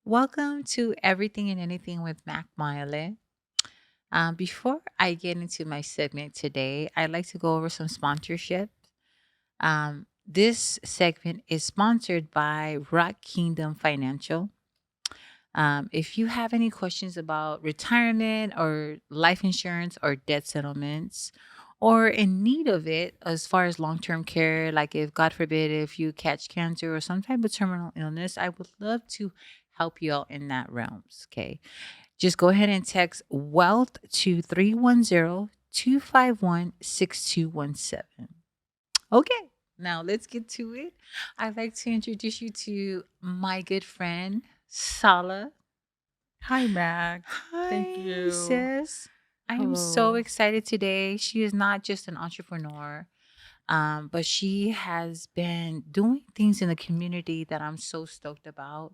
Welcome to Everything and Anything with Mac Miley. Before I get into my segment today, I'd like to go over some sponsorship. This segment is sponsored by Rock Kingdom Financial. If you have any questions about retirement or life insurance or debt settlements, or in need of it as far as long term care, like if God forbid, if you catch cancer or some type of terminal illness, I would love to help you out in that realms. Okay. Just go ahead and text wealth to 310-251-6217. Okay. Now let's get to it. I'd like to introduce you to my good friend, Sala. Hi, Mac. Thank Hi, you. sis. I am so Hello. excited today. She is not just an entrepreneur, but she has been doing things in the community that I'm so stoked about.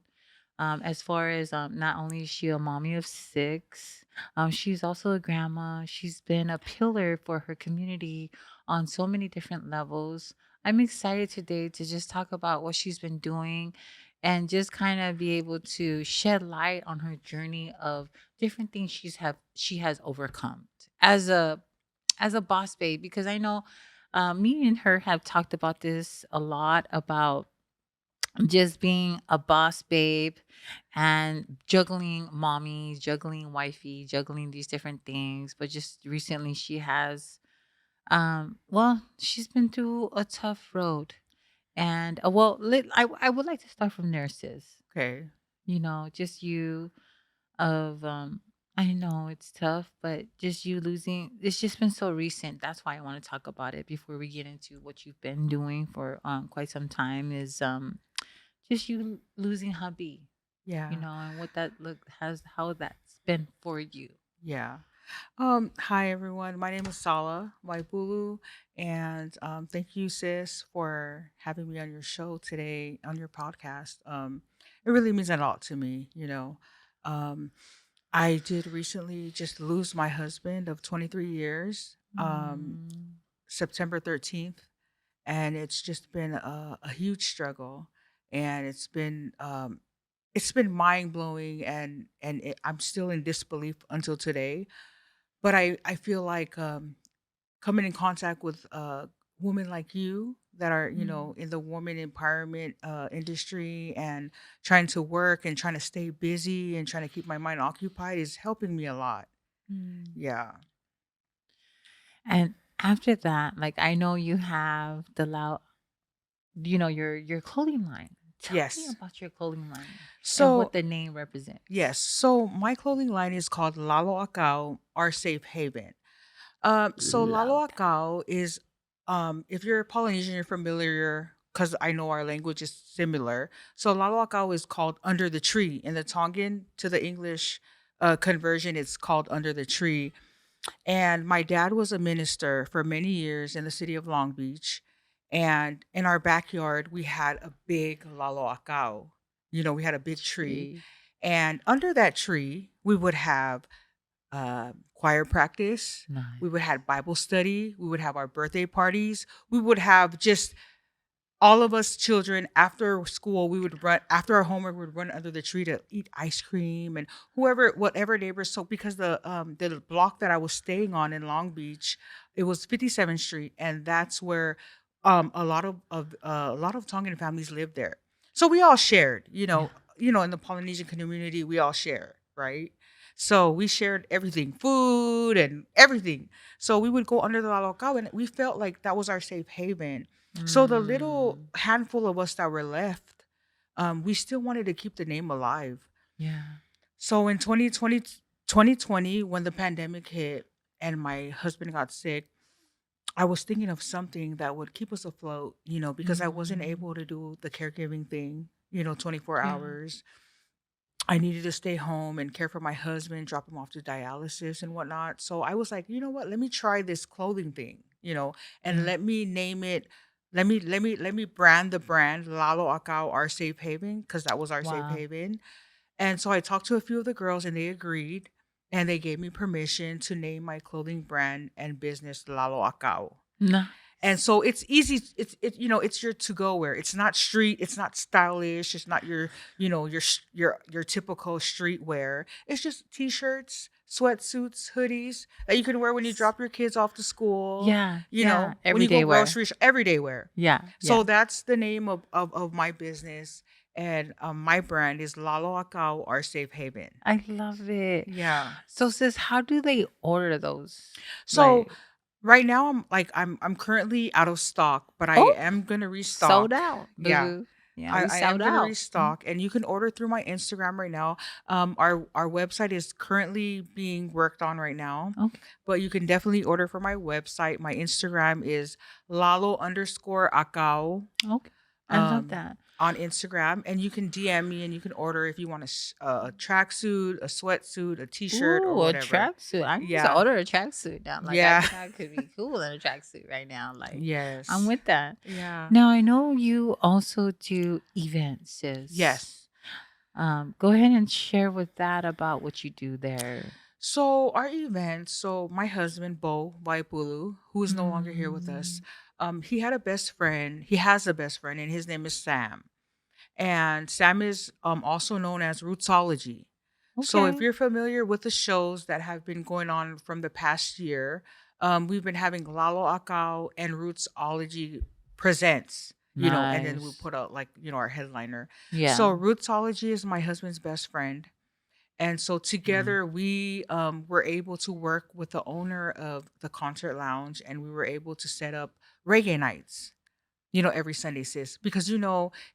As far as not only is she a mommy of six, she's also a grandma. She's been a pillar for her community on so many different levels. I'm excited today to just talk about what she's been doing and just kind of be able to shed light on her journey of different things she has overcome as a boss babe, because I know me and her have talked about this a lot about just being a boss babe and juggling mommy, juggling wifey, juggling these different things. But just recently, she has, she's been through a tough road. And I would like to start from nurses. Okay. Just you of I know it's tough, but just you losing, it's just been so recent. That's why I want to talk about it before we get into what you've been doing for quite some time is just you losing hubby, Yeah. and what that look has how that's been for you. Yeah. Hi everyone. My name is Sala Vaipulu, and thank you, sis, for having me on your show today on your podcast. It really means a lot to me. Um, I did recently just lose my husband of 23 years, Mm, September 13th, and it's just been a huge struggle, and it's been mind blowing, and I'm still in disbelief until today. But I feel like coming in contact with women like you that are mm, in the woman empowerment industry and trying to work and trying to stay busy and trying to keep my mind occupied is helping me a lot. mm. Yeah. And after that, like I know you have the your clothing line. Tell me Yes. about your clothing line and what So the name represents. yes. So my clothing line is called Lalo Akao, our safe haven. So Love Lalo that. Akao is, if you're Polynesian, you're familiar because I know our language is similar. So Lalo Akao is called under the tree. In the Tongan to the English conversion, it's called under the tree. And my dad was a minister for many years in the city of Long Beach. And in our backyard, we had a big Lalo Akao. We had a big tree. Tree. And under that tree, we would have choir practice. We would Nice. have Bible study. We would have our birthday parties. We would have just all of us children after school. We would run after our homework. We would run under the tree to eat ice cream and whatever neighbors. So because the block that I was staying on in Long Beach, it was 57th Street, and that's where a lot of Tongan families lived there. So we all shared. Yeah. In the Polynesian community, we all share, right? So we shared everything, food and everything. So we would go under the lalokau, and we felt like that was our safe haven. So the little Mm, handful of us that were left, we still wanted to keep the name alive. yeah. So in 2020, when the pandemic hit and my husband got sick, I was thinking of something that would keep us afloat, because I wasn't Mm, able to do the caregiving thing, 24 yeah. hours. I needed to stay home and care for my husband, drop him off to dialysis and whatnot. So I was like, you know what? Let me try this clothing thing, and Yeah. let me name it. Let me brand the brand Lalo Akao, our safe haven, because that was our safe Wow. haven. And so I talked to a few of the girls, and they agreed, and they gave me permission to name my clothing brand and business Lalo Akao. Nice. And so it's easy. It's your to go wear. It's not street. It's not stylish. It's not your typical street wear. It's just t-shirts, sweatsuits, hoodies that you can wear when you drop your kids off to school. Yeah, yeah. When you go Everyday wear. everyday wear. Yeah, So yeah. that's the name of my business, and my brand is Lalo Akau, our safe haven. I love it. Yeah. So, sis, how do they order those? So Like, right now I'm currently out of stock, but I oh, am gonna sold restock. out. Yeah. Boo. Yeah, I, we I am sold gonna out. restock, and you can order through my Instagram right now. Our website is currently being worked on right now, Okay. but you can definitely order from my website. My Instagram is Lalo_Akau. Okay. I love um, that. on Instagram, and you can DM me and you can order if you want a tracksuit, a sweatsuit, a T-shirt, or Ooh, a whatever. tracksuit. I need to Yeah, order a tracksuit now. Like, I yeah, think I could be cool in a tracksuit right now. Like, I'm yes, with that. yeah, Now, I know you also do events, sis. yes. Go ahead and share with that about what you do there. So our event. So my husband Bo Vaipulu, who is no longer here with us, Mm, he had a best friend. He has a best friend, and his name is Sam. And Sam is also known as Rootsology. So if okay. you're familiar with the shows that have been going on from the past year, we've been having Lalo Akau and Rootsology presents, and then we Nice. put out like, our headliner. Yeah. So Rootsology is my husband's best friend. And so Mm. together we were able to work with the owner of the concert lounge, and we were able to set up reggae nights, every Sunday, sis. Because I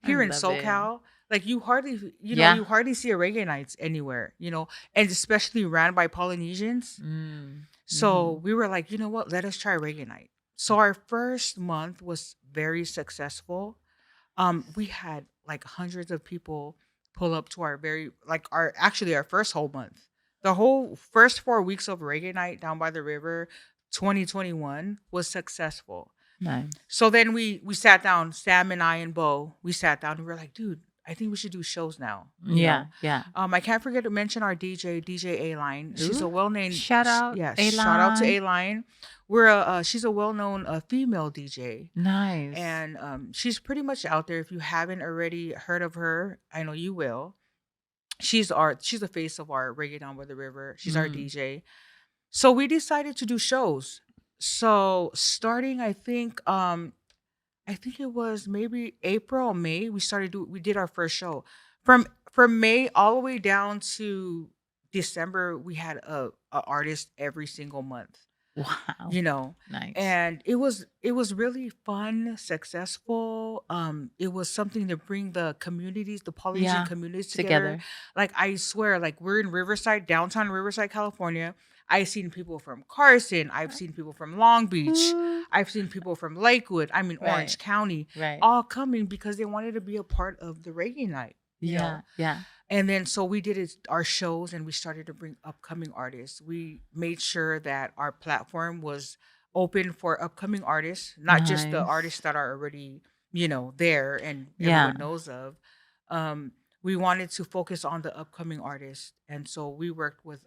here in love it. SoCal, like you hardly, Yeah. you hardly see a reggae nights anywhere, and especially ran by Polynesians. Mm. So Hmm. we were like, you know what, let us try reggae night. So our first month was very successful. We had like hundreds of people pull up to our our first whole month. The whole first 4 weeks of reggae night down by the river, 2021 was successful. Nice. So then we sat down, Sam and I and Bo, we sat down and we were like, dude, I think we should do shows now. Yeah. Yeah. I can't forget to mention our DJ A Line. She's a Ooh. well-known, Shout out yes, A shout out to Line. A Line. She's a well-known female DJ, Nice. and she's pretty much out there. If you haven't already heard of her, I know you will. She's the face of our Reggae Down by the River. She's our Mm. DJ. So we decided to do shows. So starting, I think it was maybe April or May, we did our first show. From May all the way down to December, we had a artist every single month Wow. you know Nice. and it was really fun, successful. It was something to bring the Polynesian Yeah. communities together. Together. Like, I swear, like, we're in Riverside, downtown Riverside, California. I've seen people from Carson, I've seen people from Long Beach, Ooh. I've seen people from Lakewood, I mean Orange Right. County, Right. all coming because they wanted to be a part of the reggae night. Yeah. Yeah. And then so we did our shows, and we started to bring upcoming artists. We made sure that our platform was open for upcoming artists, not just the artists Nice. that are already, there and Yeah. everyone knows of. We wanted to focus on the upcoming artists. And so we worked with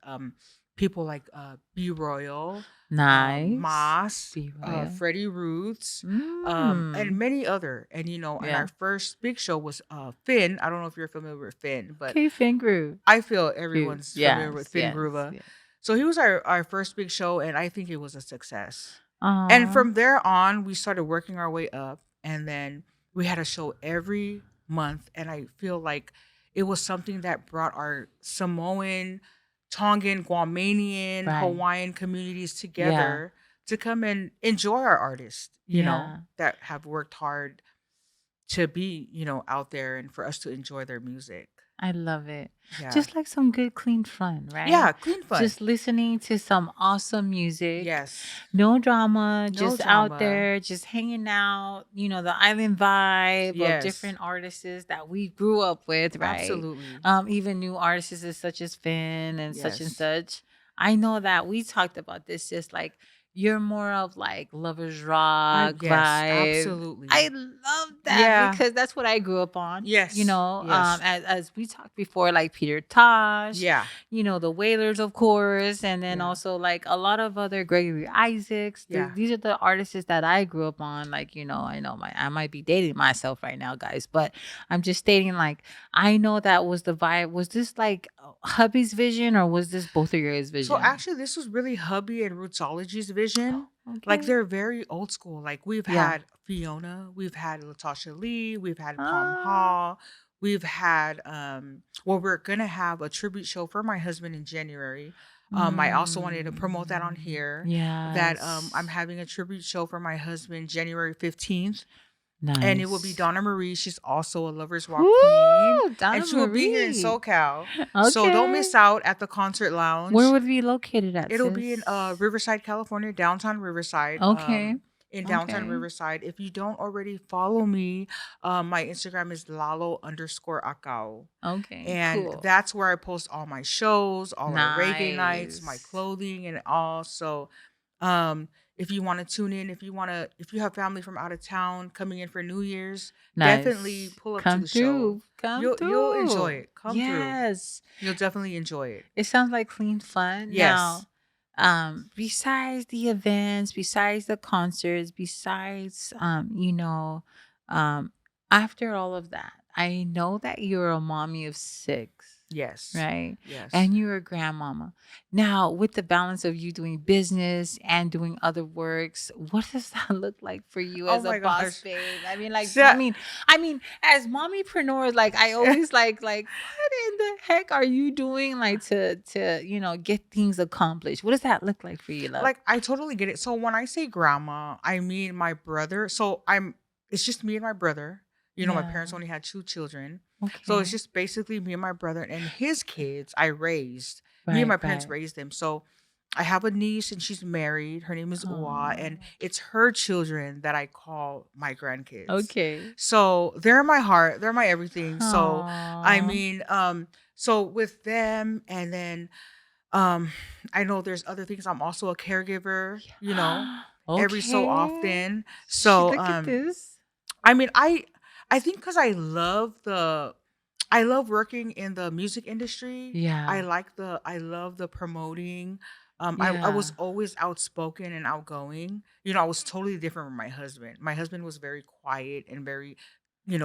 people like B Royal, Nice. Moss, Be royal. Freddie Roots, and Mm. many other. And Yeah. our first big show was Finn. I don't know if you're familiar with Finn, but Okay, finger. I feel Groove. everyone's familiar with Yes. Finn Yes. Gruva. Yes. So he was our first big show, and I think it was a success. And Aw. from there on, we started working our way up, and then we had a show every month. And I feel like it was something that brought our Samoan, Tongan, Guamanian, Right. Hawaiian communities Yeah. together to come and enjoy our artists, Yeah. that have worked hard to be, out there, and for us to enjoy their music. I love it. Yeah. Just like some good, clean fun, Yeah, right? clean fun. Just listening to some awesome music. Yes. No drama, No just out drama. there, just hanging out, the island vibe of Yes. different artists that we grew up with, right? Absolutely. Even new artists such as Finn and such and Yes. such. I know that we talked about this just like You're more of like lovers rock Yes, vibe. I absolutely. love that Yeah. because that's what I grew up on. Yes. Yes. As we talked before, like Peter Tosh, Yeah. the Wailers, of course, and then Yeah. also like a lot of other Gregory Isaacs. Yeah. These are the artists that I grew up on. Like, I know I might be dating myself right now, guys, but I'm just stating like I know that was the vibe. Was this like hubby's vision or was this both of your guys' So vision? actually, this was really hubby and Rootsology's vision. Like Okay. they're very old school. Like we've Yeah. had Fiona, we've had Latasha Lee, we've had Palm Ah. Hall, we've had well, we're gonna have a tribute show for my husband in January. I also wanted to promote that on here. That I'm Yes. having a tribute show for my husband January 15th. And it will be Nice. Donna Marie. She's also a Lovers Walk queen. Woo! And Donna she will be here in Marie. SoCal. So don't Okay. miss out at the concert Where lounge. would it be located at, It'll be in sis? Riverside, California, downtown Riverside. Okay. In downtown Okay. Riverside. If you don't already follow me, my Instagram is lalo_akao. Okay. And Cool. that's where I post all my shows, all our reggae nights, my Nice. clothing and all. So um if you want to tune in, if you have family from out of town coming in for New Year's, definitely Nice. pull up to Come the show. through. Come You'll enjoy through. it. Come through. Yes. You'll definitely enjoy it. It sounds like clean fun. Yes. Now, besides the events, besides the concerts, besides um, after all of that, I know that you're a mommy of six, Yes. right? Yes. And you're a grandmama. Now, with the balance of you doing business and doing other works, what does that look like for you Oh as a my boss gosh. babe? I mean, like, So, I mean, as mommypreneurs, like I always like, what in the heck are you doing like to get things accomplished? What does that look like for you, love? like I totally get it. So when I say grandma, I mean my brother. It's just me and my brother. My parents Yeah. only had two children. So it's Okay. just basically me and my brother and his kids I raised. Me and Right, my parents right. raised them. So I have a niece and she's married. Her name is Uwa, and Oh. it's her children that I call my grandkids. Okay. So they're my heart, they're my everything. So I Oh. mean, so with them, and then um, I know there's other things. I'm also a caregiver, every so Okay. often. So, Look at this. I mean, I think because I love working in the music industry. Yeah. I love the promoting. I was Yeah. always outspoken and outgoing. I was totally different from my husband. My husband was very quiet and very,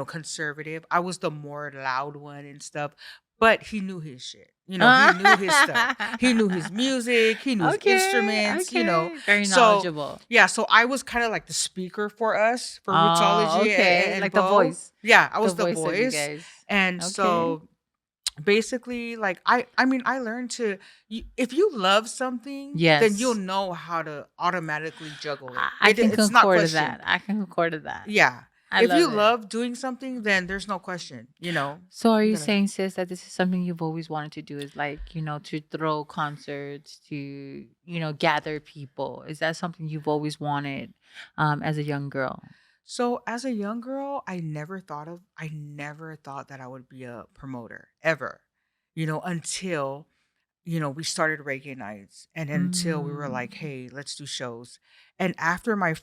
conservative. I was the more loud one and stuff, but he knew his shit. He knew his stuff. He knew his music. He knew his Okay. instruments. Okay. Very So knowledgeable. yeah, so I was kind of like the speaker for us for Oh, Rootsology okay. and Like the Bo. voice. Yeah, I The was the voice of you voice. guys. And Okay. so basically like I learned if you love something, then you'll Yes. know how to automatically juggle it. I can It's not concord to that. questioned. I can concord to that. Yeah. I If love you it. love doing something, then there's no question, So are You you gotta saying, sis, that this is something you've always wanted to do is like, to throw concerts, to, gather people? Is that something you've always wanted as a young girl? So as a young girl, I never thought that I would be a promoter ever. Until we started reggae nights and until we were like, Mm. hey, let's do shows. And after my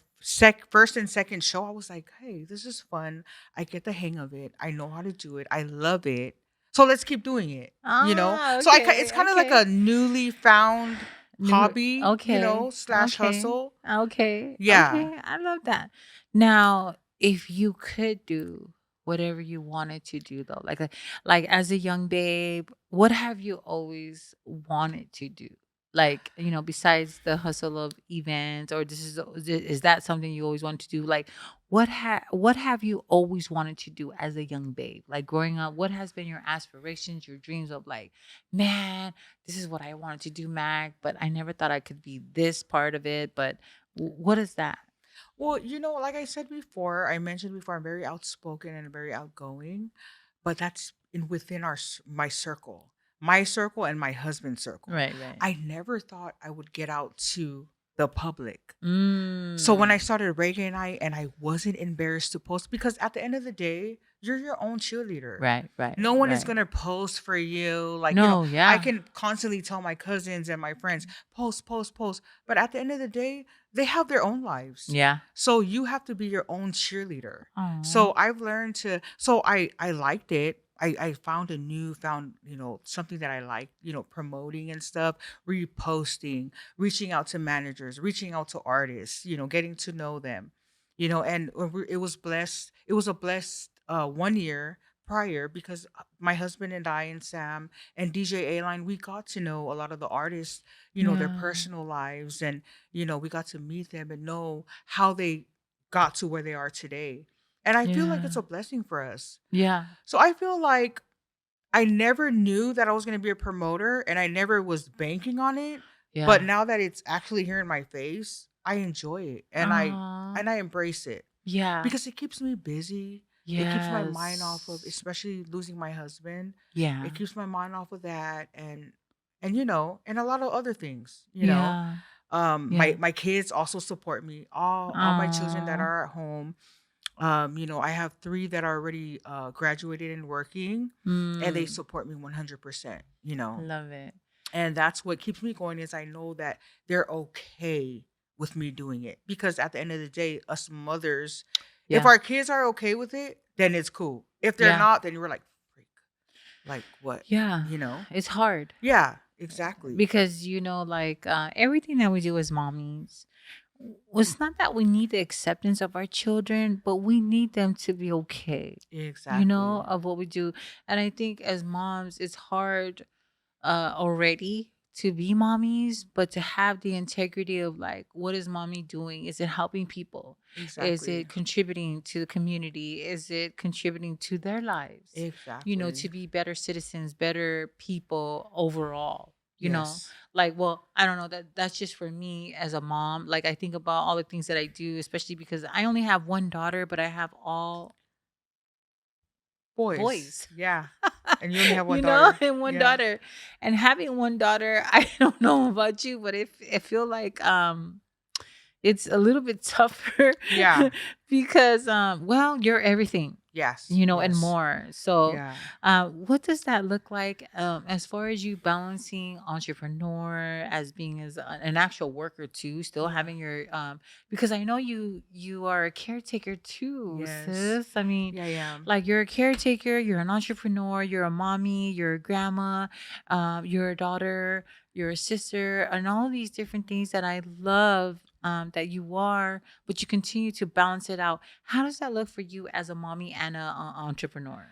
first and second show, I was like, hey, this is fun. I get the hang of it. I know how to do it. I love it. So let's keep doing it. Ah, So it's okay, kind of like okay. a newly found New hobby, okay, slash okay, hustle. okay, Yeah. okay. I love that. Now, if you could do whatever you wanted to do though, like as a young babe, what have you always wanted to do? Like, besides the hustle of events, or is that something you always wanted to do? Like, what have you always wanted to do as a young babe? Like growing up, what has been your aspirations, your dreams of like, man, this is what I wanted to do, Mac, but I never thought I could be this part of it. But what is that? Well, like I mentioned before, I'm very outspoken and very outgoing, but that's within my circle, and my husband's circle. Right, right. I never thought I would get out to the public. So when I Mm. started reggae night and I wasn't embarrassed to post, because at the end of the day, you're your own cheerleader. Right, right, No one is right. gonna post for you. Like, No, I yeah. can constantly tell my cousins and my friends, post, post, post. But at the end of the day, they have their own lives. Yeah. So you have to be your own cheerleader. Oh. So I've learned to, so I liked it. I found something that I like, promoting and stuff, reposting, reaching out to managers, reaching out to artists, getting to know them, and it was a blessed 1 year prior, because my husband and I and Sam and DJ A-Line, we got to know a lot of the artists, their Yeah. personal lives, and we got to meet them and know how they got to where they are today. And I feel like it's Yeah. a blessing for us. Yeah. So I feel like I never knew that I was going to be a promoter, and I never was banking on it, but Yeah. now that it's actually here in my face, I enjoy it, and I Aw. and I embrace it Yeah. because it keeps me busy. It keeps my mind off of, Yes. especially losing my husband. It Yeah. keeps my mind off of that, and and a lot of other things. Yeah. My Yeah. my kids also support me. All my children that Aw. are at home, I have 3 that are already graduated and working, and they Mm. support me 100%. Love it. And that's what keeps me going, is I know that they're okay with me doing it, because at the end of the day, us mothers, if Yeah. our kids are okay with it, then it's cool. If they're Yeah. not, then you're like, freak, like what? Yeah. You know? It's hard Yeah, exactly. because like everything that we do as mommies, it's not that we need the acceptance of our children, but we need them to be okay, Exactly. of what we do. And I think as moms, it's hard already to be mommies, but to have the integrity of like, what is mommy doing? Is it helping people? Is Exactly. it contributing to the community? Is it contributing to their lives? To Exactly. be better citizens, better people overall. Yes. Like, well, I don't know, that's just for me as a mom. Like, I think about all the things that I do, especially because I only have one daughter, but I have all Boys. boys. Yeah. And you only have one daughter. And one Yeah. daughter. And having one daughter, I don't know about you, but if I feel like it's a little bit tougher Yeah. because well, you're everything, Yes. and Yes. more. So Yeah. what does that look like as far as you balancing entrepreneur as being as an actual worker too, still Yeah. having your because I know you are a caretaker too, Yes. sis. I mean, Yeah, yeah. like you're a caretaker, you're an entrepreneur, you're a mommy, you're a grandma, you're a daughter, you're a sister, and all these different things that I love that you are, but you continue to balance it out. How does that look for you as a mommy and a entrepreneur?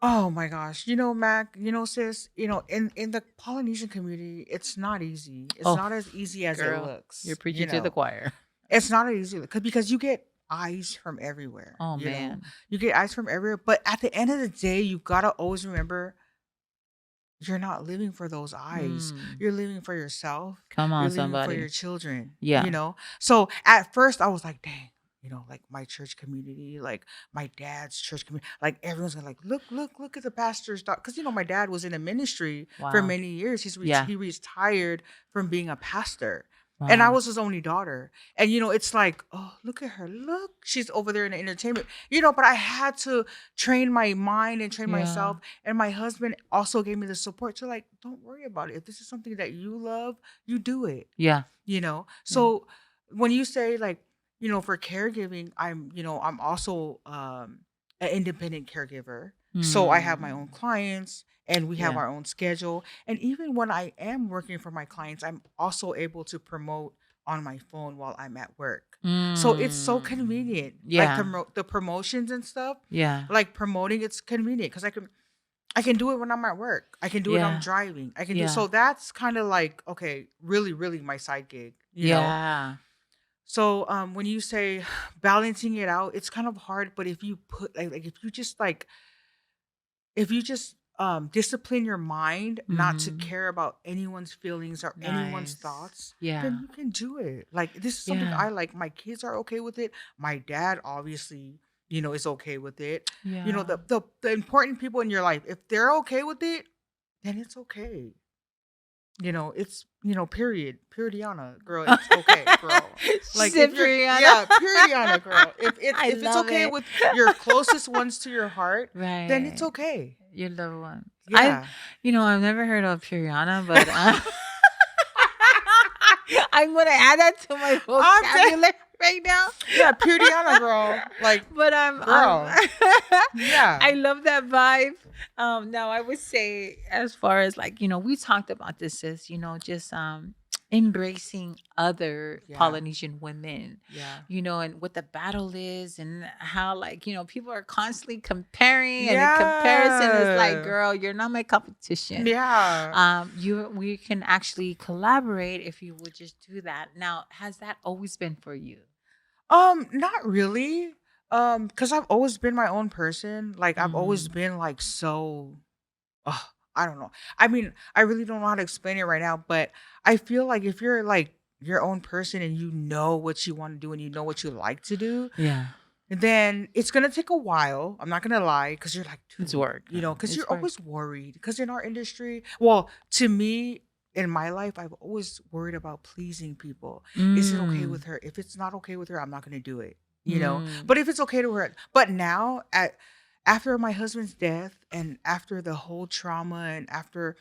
Oh my gosh. Mac, sis, in the Polynesian community, it's not easy. It's Oh, not as easy as it girl, you're looks, preaching to the choir. It's not as easy, because you get eyes from everywhere, Oh man. You get eyes from everywhere, but at the end of the day, you gotta always remember, you're not living for those eyes. Mm, You're living for yourself. come on, You're living for somebody. your children, Yeah. So at first I was like, dang, like my church community, like my dad's church community, like everyone's gonna like, look at the pastor's daughter. Because my dad was in a ministry for Wow. many years. Yeah. He retired from being a pastor. And I Wow. was his only daughter. And it's like, oh, look at her. Look, she's over there in the entertainment. But I had to train my mind and train Yeah. myself. And my husband also gave me the support to, like, don't worry about it. If this is something that you love, you do it. Yeah. Yeah. So when you say, like, for caregiving, I'm also an independent caregiver. So I have my own Mm. clients, and we have Yeah. our own schedule. And even when I am working for my clients, I'm also able to promote on my phone while I'm at work. So it's so Mm. convenient. Like Yeah. the promotions and stuff, Yeah. like promoting, it's convenient because I can do it when I'm at work. I can do it when I'm Yeah. driving. Yeah. So that's kind of like, okay, really, really my side gig. Yeah. So when you say balancing it out, it's kind of hard, but if you put like if you just discipline your mind not to Mhm. care about anyone's feelings or anyone's Nice. thoughts, then Yeah. you can do it. Like, this is something Yeah. I like. My kids are okay with it. My dad obviously, is okay with it. Yeah. The important people in your life, if they're okay with it, then it's okay. It's, period. Periodiana, girl. It's okay, girl. She Like if said you're, Brianna. yeah, periodiana, girl. If it's I if it's love okay it. with your closest ones to your heart, then it's Right. okay. Your loved ones. Yeah. I've never heard of Puriana, but I'm gonna add that to my I'm dead. vocabulary right now. Yeah, periodiana, girl. Like, But girl. I Yeah. love that vibe. Now I would say, as far as like, we talked about this is, just embracing other Yeah. Polynesian women, Yeah. and what the battle is and how like, people are constantly comparing, and the comparison is like, Yeah. girl, you're not my competition. Yeah. We can actually collaborate if you would just do that. Now, has that always been for you? Not really. Because I've always been my own person. Like I've always Mm, been like so ugh, I don't know. I mean, I really don't know how to explain it right now, but I feel like if you're like your own person and you know what you want to do and you know what you like to do, yeah. then it's gonna take a while. I'm not gonna lie, because you're like, It's dude, work. because It's you're work. always worried. Because in our industry, well, to me, in my life, I've always worried about pleasing people. Is it okay Mm, with her? If it's not okay with her, I'm not gonna do it. mm. But if it's okay to her, but now after my husband's death and after the whole trauma and after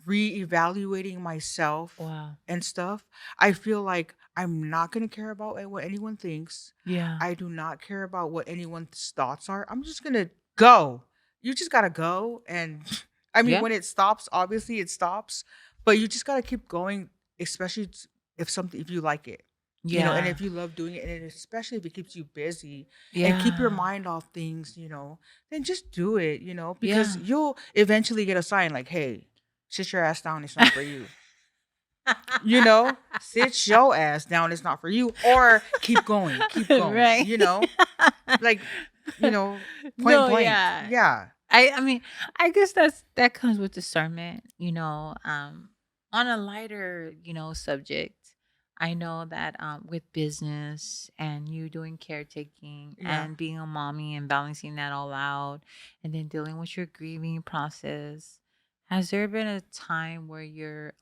reevaluating myself Wow. and stuff, I feel like I'm not going to care about what anyone thinks. Yeah. I do not care about what anyone's thoughts are. I'm just going to go. You just got to go. And I mean, Yeah. when it stops, obviously it stops, but you just got to keep going, especially if you like it. And Yeah. if you love doing it, and especially if it keeps you busy and keep your Yeah. mind off things, then just do it, because Yeah. you'll eventually get a sign like, hey, sit your ass down, it's not for you. Sit your ass down, it's not for you. Or keep going, Right. like, you know, point No, blank. yeah. Yeah. I mean, I guess that comes with discernment, on a lighter, subject. I know that with business and you doing caretaking Yeah. and being a mommy and balancing that all out and then dealing with your grieving process, has there been a time where you're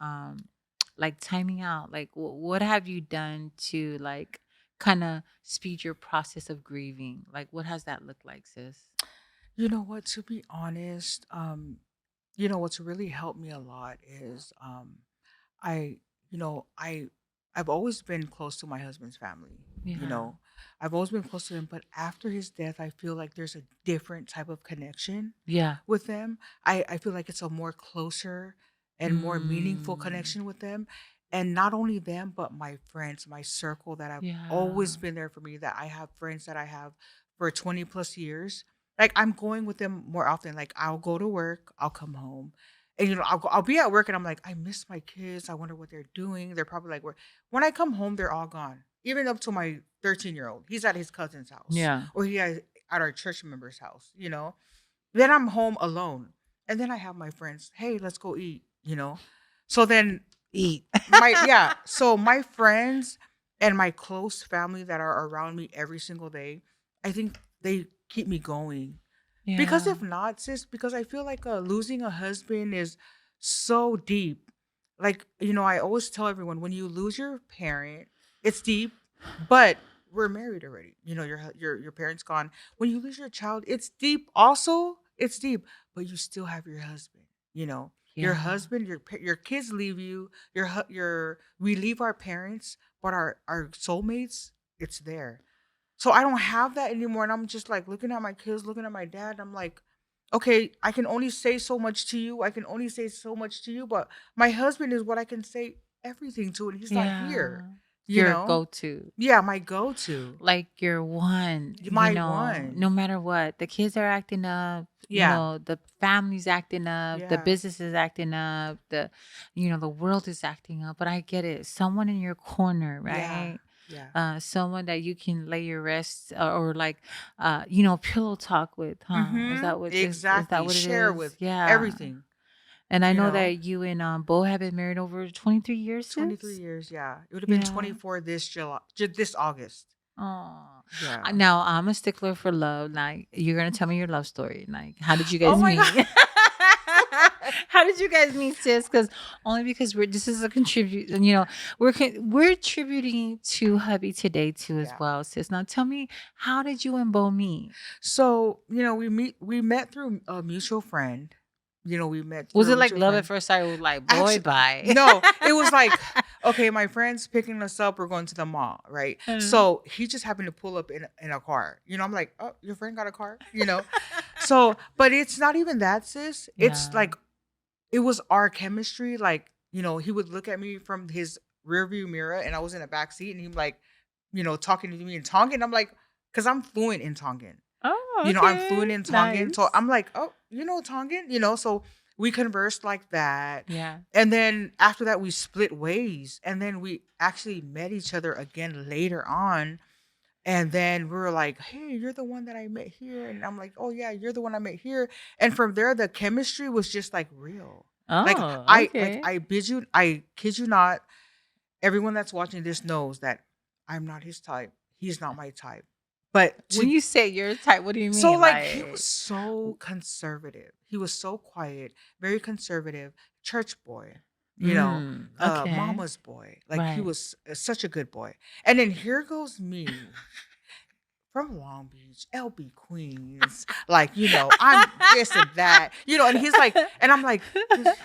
like timing out? Like what have you done to like kind of speed your process of grieving? Like what has that looked like, sis? You know what? To be honest, what's really helped me a lot is I, you know, I I've always been close to my husband's family, you Yeah. know. I've always been close to them, but after his death, I feel like there's a different type of connection Yeah. with them. I feel like it's a more closer and more meaningful Mm. connection with them. And not only them, but my friends, my circle that I've always Yeah. been there for me, that I have friends that I have for 20 plus years. Like I'm going with them more often. Like I'll go to work, I'll come home. And I'll be at work and I'm like, I miss my kids. I wonder what they're doing. They're probably like, when I come home, they're all gone. Even up to my 13-year-old. He's at his cousin's house Yeah. or at our church member's house. Then I'm home alone. And then I have my friends, hey, let's go eat. So then Eat. so my friends and my close family that are around me every single day, I think they keep me going. Because Yeah. if not, sis, because I feel like losing a husband is so deep. Like, I always tell everyone, when you lose your parent, it's deep, but we're married already. Your parents gone. When you lose your child, it's deep also. It's deep, but you still have your husband. Your Yeah. husband, your kids leave you. We leave our parents, but our soulmates, it's there. So I don't have that anymore. And I'm just like looking at my kids, looking at my dad. I'm like, okay, I can only say so much to you. I can only say so much to you. But my husband is what I can say everything to. And he's not here, Yeah. you Your know? go-to. Yeah, my go to. Like your one, My one. no matter what. The kids are acting up, Yeah. the family's acting up, the Yeah. business is acting up, the world is acting up. But I get it. Someone in your corner, Yeah. right? Yeah. Someone that you can lay your rest or like pillow talk with, huh? Mm-hmm. Is that Exactly. what it Share is? with Yeah. everything, And I you know know? that you and Bo have been married over 23 years, 23 sis. years. Yeah. It would have been Yeah. 24 this July, this August. Oh, Yeah. now I'm a stickler for love. Like you're gonna tell me your love story. Like how did you Oh guys my God. meet? How did you guys meet, sis? Because only because this is a contribute, we're contributing to hubby today too as Yeah. well, sis. Now tell me, how did you and Bo meet? So, we met through a mutual friend. We met Was through a it like mutual love at friend. first sight? Or was like, boy, Actually, bye. no, it was like, okay, my friend's picking us up. We're going to the mall, right? Uh, So he just happened to pull up in a car. I'm like, oh, your friend got a car, So, but it's not even that, sis. It's yeah. like it was our chemistry. Like, he would look at me from his rearview mirror, and I was in the back seat, and he like, talking to me in Tongan. I'm like, because I'm fluent in Tongan. Oh, I'm fluent okay. in Tongan. So Nice. I'm like, oh, Tongan, so we conversed like that. Yeah. And then after that, we split ways. And then we actually met each other again later on. And then we were like, hey, you're the one that I met here. And I'm like, oh, yeah, you're the one I met here. And from there, the chemistry was just like real. Like Oh, okay. I kid you not, everyone that's watching this knows that I'm not his type. He's not my type. But When you say your type, what do you so mean? like he was Like, so conservative. He was so quiet, very conservative, church boy, okay. mama's boy. Like he Right. was such a good boy. And then here goes me from Long Beach, LB Queens. Like, I'm this and that, and he's like, and I'm like,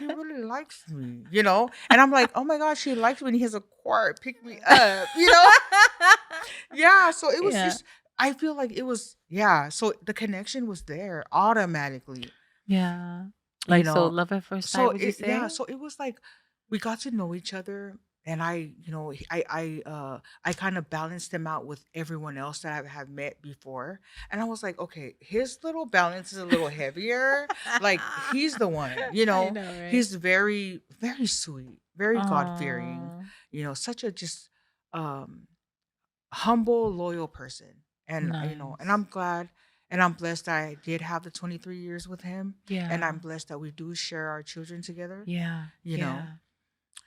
he really likes me. And I'm like, oh my gosh, he likes me. And he has a car, pick me up. Yeah, so it was Yeah. just I feel like it was yeah, so the connection was there automatically, Yeah. you Like, so know. love at first sight, would you say? So it was like we got to know each other and I kind of balanced him out with everyone else that I have met before. And I was like, okay, his little balance is a little heavier. Like he's the one. I know, right? He's very, very sweet, very God-fearing, Oh, such a just um humble, loyal person. And nice. I'm glad and I'm blessed that I did have the 23 years with him. And I'm Yeah. blessed that we do share our children together, Yeah. you know. Yeah.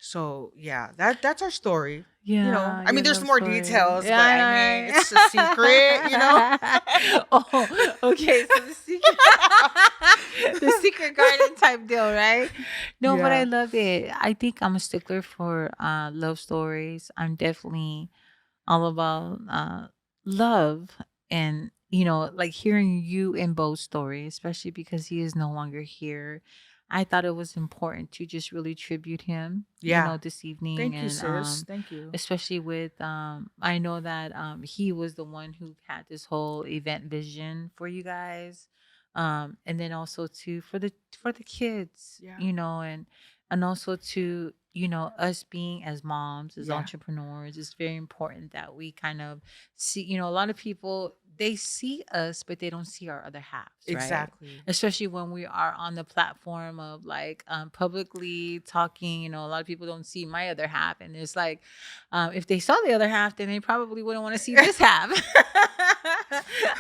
So yeah, that's our story. Yeah. I Your mean there's love more story. details, Yeah, but I mean I it's a secret. know, right? Oh, okay. So the secret, the secret garden type deal, right? No, but I Yeah. love it. I think I'm a stickler for love stories. I'm definitely all about love and like hearing you in both stories, especially because he is no longer here. I thought it was important to just really tribute him, Yeah. this evening. Thank you, And sis. Thank you. especially with I know that he was the one who had this whole event vision for you guys. And then also too for the kids, Yeah. and also to us being as moms, as Yeah. entrepreneurs, it's very important that we kind of see, a lot of people, they see us but they don't see our other halves, right? Exactly. Especially when we are on the platform of like publicly talking. A lot of people don't see my other half, and it's like, if they saw the other half, then they probably wouldn't want to see this half.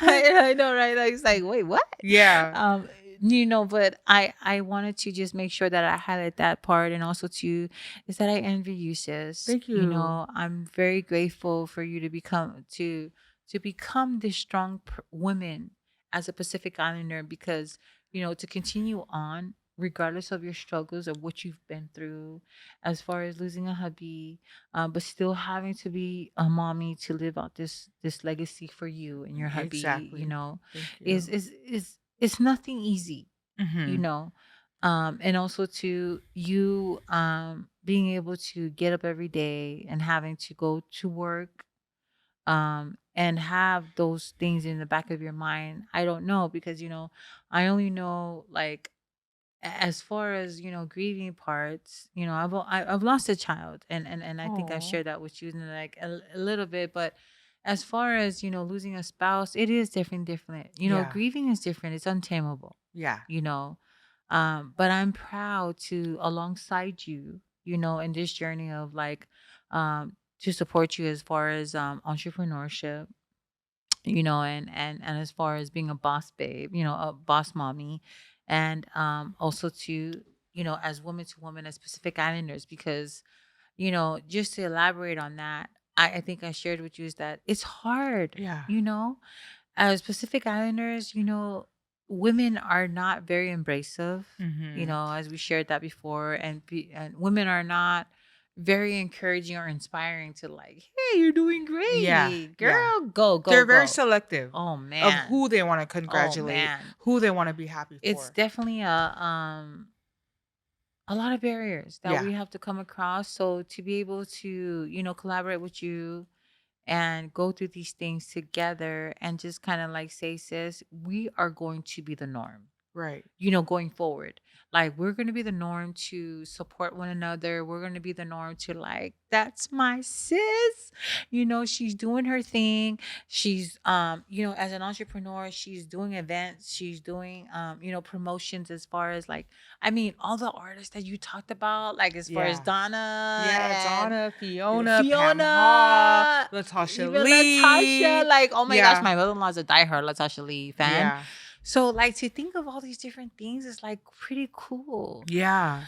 I know, right? Like, it's like, wait, what? Yeah. um but I wanted to just make sure that I highlight that part, and also to is that I envy you, sis. Thank you. I'm very grateful for you to become this strong woman as a Pacific Islander, because to continue on regardless of your struggles or what you've been through, as far as losing a hubby, but still having to be a mommy to live out this legacy for you and your hubby, Exactly. Thank is you. it's nothing easy, you Mhm. know. And also to you being able to get up every day and having to go to work, and have those things in the back of your mind. I don't know, because I only know, like, as far as grieving parts, I've lost a child, and I think I Oh. shared that with you in like a little bit. But as far as losing a spouse, it is different. Yeah. Grieving is different, it's untamable. Yeah. you know but I'm proud to alongside you, in this journey of like, to support you as far as entrepreneurship, and as far as being a boss babe, a boss mommy, and also to, as woman to woman, as Pacific Islanders, because just to elaborate on that, I think I shared with you is that it's hard, Yeah. as Pacific Islanders, women are not very embracive, Mhm. as we shared that before, and women are not very encouraging or inspiring to like, hey, you're doing Yeah, great, yeah. girl, go, go, They're very go. selective Oh of man. who they wanna Oh congratulate, man. who they wanna be happy It's for. definitely a lot of barriers that Yeah, we have to come across. So to be able to, collaborate with you and go through these things together and just kind of like say, sis, we are going to be the norm, right. going forward. Like we're going to be the norm to support one another. We're going to be the norm to like, that's my sis. She's doing her thing. She's as an entrepreneur, she's doing events, she's doing promotions as far as like, I mean, all the artists that you talked about, like as far as Yeah. Donna Yeah, and Donna, Fiona, Pam Hall, Fiona, Latasha even Latasha. Lee. Like, oh my gosh, Yeah, my mother-in-law's a diehard Latasha Lee fan. yeah, So, like, to think of all these different things is like pretty cool. yeah.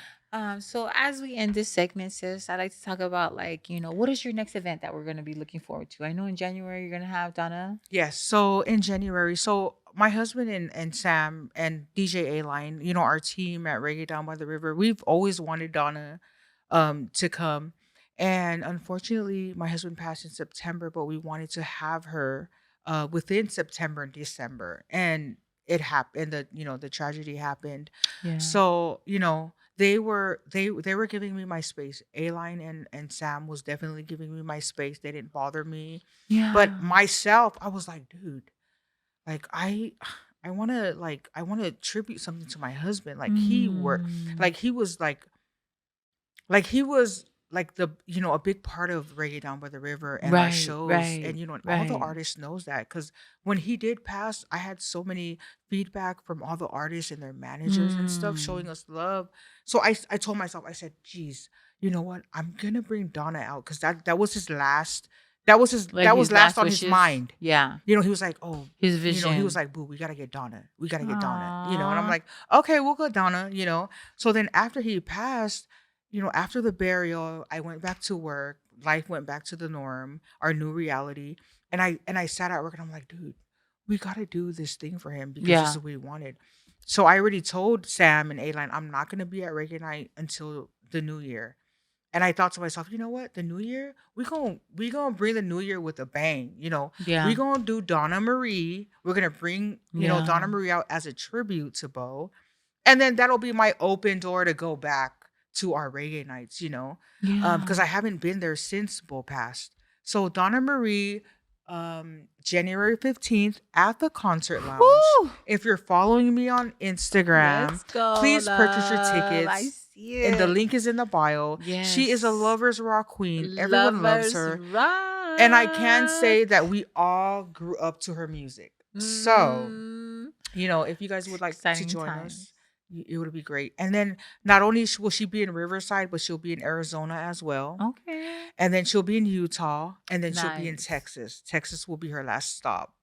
So as we end this segment, sis, I'd like to talk about like, what is your next event that we're gonna be looking forward to? I know in January you're gonna have Donna. Yes. So in January, so my husband and Sam and DJ A Line, our team at Reggae Down by the River, we've always wanted Donna to come. And unfortunately, my husband passed in September, but we wanted to have her within September and December. And it happened, the tragedy happened. Yeah. So, they were giving me my space. A Line and Sam was definitely giving me my space. They didn't bother me. But Yeah. myself, I was like, dude, like I want to tribute something to my husband. Like he worked, Mm. like he was like a big part of Reggae Down by the River and our Right, shows, and right, and all the right. artists knows that because when he did pass, I had so many feedback from all the artists and their managers and stuff showing Mm. us love. So I told myself, I said, geez, you know what? I'm gonna bring Donna out because that was his last. Like That was his last last on his wishes. mind. Yeah. He was like, oh, His he was vision. like, boo, we gotta get Donna. We gotta get Donna. And I'm Aww. like, okay, we'll go Donna. So then after he passed, after the burial, I went back to work. Life went back to the norm, our new reality. And I sat at work and I'm like, dude, we gotta do this thing for him because this Yeah. is what he wanted. So I already told Sam and Aline, I'm not gonna be at Reggae Night until the new year. And I thought to myself, you know what? The new year, we gonna bring the new year with a bang. We Yeah. gonna do Donna Marie. We're gonna bring, Yeah. Donna Marie out as a tribute to Bo. And then that'll be my open door to go back to our reggae nights. Because Yeah. I haven't been there since Bo passed. So Donna Marie, January 15th at the concert lounge. Whew. If you're following me on Instagram, Let's go, please purchase your love. I tickets. see And the it. link is in the bio. She is a Yes. lover's rock queen. Everyone loves Lovers her. And I can say rock. that we all grew up to her music. So, Mm. if you guys would like to Exciting join times. us, it would be great. And then not only will she be in Riverside, but she'll be in Arizona as well. Okay. And then she'll be in Utah. And then she'll be in Nice. Texas. Texas will be her last stop.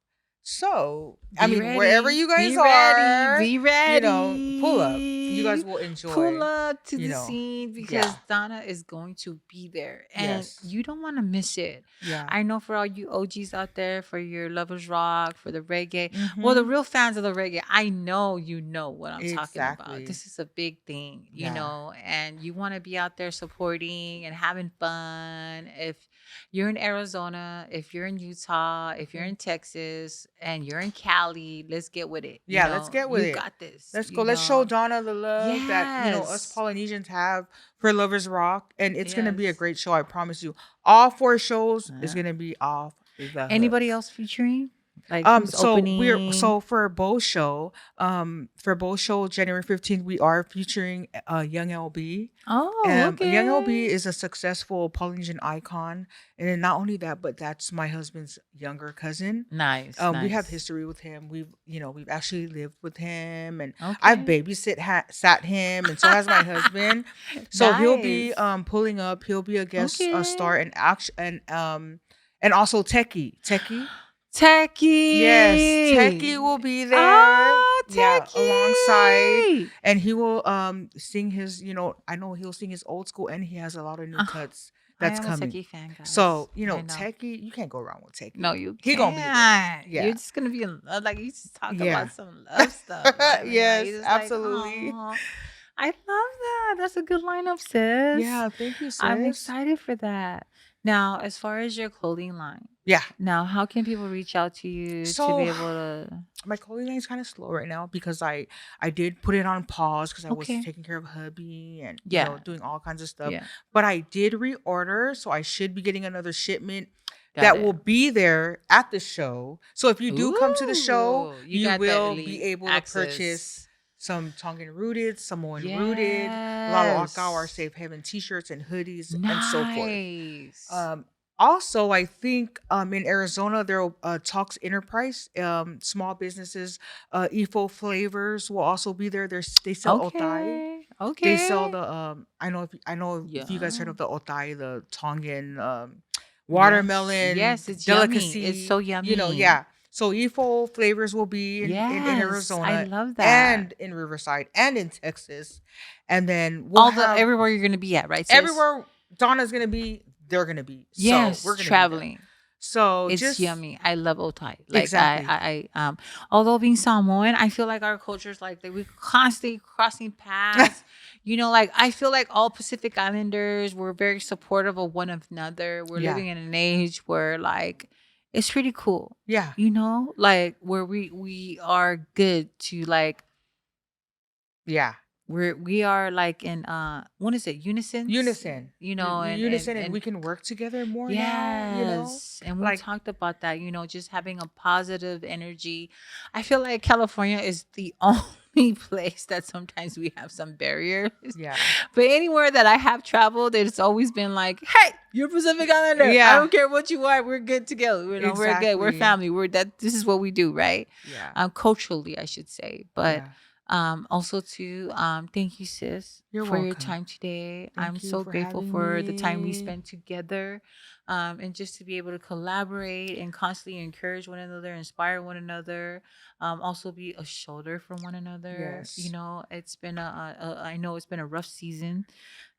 So, I Be mean, wherever ready. you guys Be ready. are, Be pull up. You guys ready. will Pull enjoy, up to you the know, scene because yeah, Donna is going to be there and yes, you don't want to miss it. yeah. I know for all you OGs out there, for your lovers rock, for the reggae, well, the Mm-hmm. real fans of the reggae, I know you know what I'm talking about. Exactly. This is a big thing, Yeah. and you want to be out there supporting and having fun. If you're in Arizona, if you're in Utah, if you're Mhm. in Texas, and you're in Cali, let's get with it. Yeah, let's get with You it. got this, Let's go. Let's show Donna the love that, us Yes. Polynesians have for Lovers Rock. And it's going to be a Yes. great show. I promise you. All four shows is Yeah. going to be off the Anybody hook. else featuring? Like who's opening? For Bo's show, January 15th, we are featuring Young LB. Oh, Young okay. LB is a successful Polynesian icon. And then not only that, but that's my husband's younger cousin. Nice, We have nice. history with him. We've actually lived with him, and I've Okay. sat him, and so has my husband. So he'll be Nice. pulling up. He'll be a guest star Okay. and action and also Techie. Yes, Techie Techie. will be there. Oh, Yeah, alongside, Techie. and he will sing his. I know he'll sing his old school, and he has a lot of new cuts I that's am a coming. Techie fan, guys. So, you I know, know. Techie, you can't go wrong with No, Techie. you He gonna be there. can't. You're Yeah. just gonna be in love. Like you just talk Yeah. about some love stuff. You know what I mean? Like Yes, you're just like, absolutely. oh, I love that. That's a good lineup, sis. Yeah, thank you, I'm sis. excited for that. Now, as far as your clothing line, Yeah. now how can people reach out to you to be So able to? my clothing line is kind of slow right now because I did put it on pause because I was Okay. taking care of hubby and Yeah. doing all kinds of stuff. Yeah. But I did reorder, so I should be getting another shipment Got that will it. be there at the show. So if you do come to the show, Ooh, you you got that will be elite able to purchase access. some Tongan rooted, Samoan rooted, Lalo Akawar Yes. Safe Heaven t-shirts and hoodies and so forth. Nice. Also, I think in Arizona there will Talks Enterprise, small businesses, Efo Flavors will also be there. They sell otai. Okay. They sell Okay. the I know if you guys heard Yeah. of the otai, the Tongan Yes. watermelon Yes, it's yummy. It's delicacy. so Yeah. yummy. So Efo Flavors will be in Yes. I Arizona love that. and in Riverside and in Texas, and then we'll All the have everywhere you're gonna be at, right, sis? everywhere Donna's gonna be, they're gonna be. So Yes, we're gonna be there. traveling. So It's just yummy. I love otai. Like exactly. although being Samoan, I feel like our cultures like that we constantly crossing paths. Like I feel like all Pacific Islanders we're very supportive of one another. We're Yeah. living in an age where like it's pretty cool. Yeah. Like where we are good to like Yeah. we are like in what is it unison Unison. Unison, and we and can work together more now. yes, and we Like, talked about that, just having a positive energy. I feel like California is the only place that sometimes we have some barriers. yeah. But anywhere that I have traveled, it's always been like, hey, you're Pacific Islander. I Yeah. don't care what you are. We're good together. We're good. We're Exactly. family. This is what we do, right? Yeah. Culturally, I should say. But Yeah. also too, thank you, sis, You're for your welcome. time today. Thank I'm you so for grateful having for the time we me. spent together, and just to be able to collaborate and constantly encourage one another, inspire one another, also be a shoulder for one another. Yes. It's been I know it's been a rough season,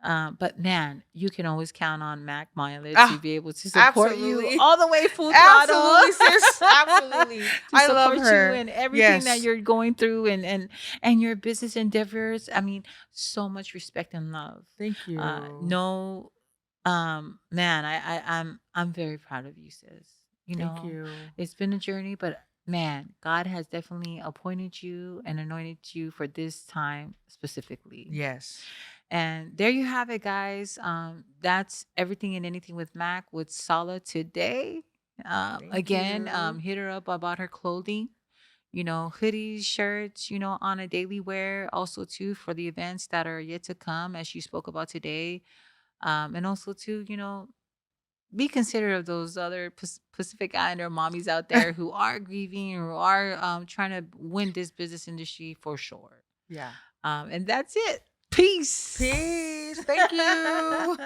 but man, you can always count on Mac Mileage to Ah, be able to support you absolutely. all the way full throttle. Absolutely, sis. Absolutely. To I love support you her. in everything that Yes. you're going through and your business endeavors. I mean, so much respect and love. Thank you. No, man, I'm very proud of you, sis. Thank you. It's been a journey, but man, God has definitely appointed you and anointed you for this time specifically. Yes. And there you have it, guys. That's everything and anything with Mac with Sala today. Thank Again, you. hit her up about her clothing, hoodies, shirts, on a daily wear. Also, too, for the events that are yet to come, as you spoke about today. And also, too, be considerate of those other Pacific Islander mommies out there who are grieving or are trying to win this business industry for sure. Yeah. And that's it. Peace. Peace. Thank you.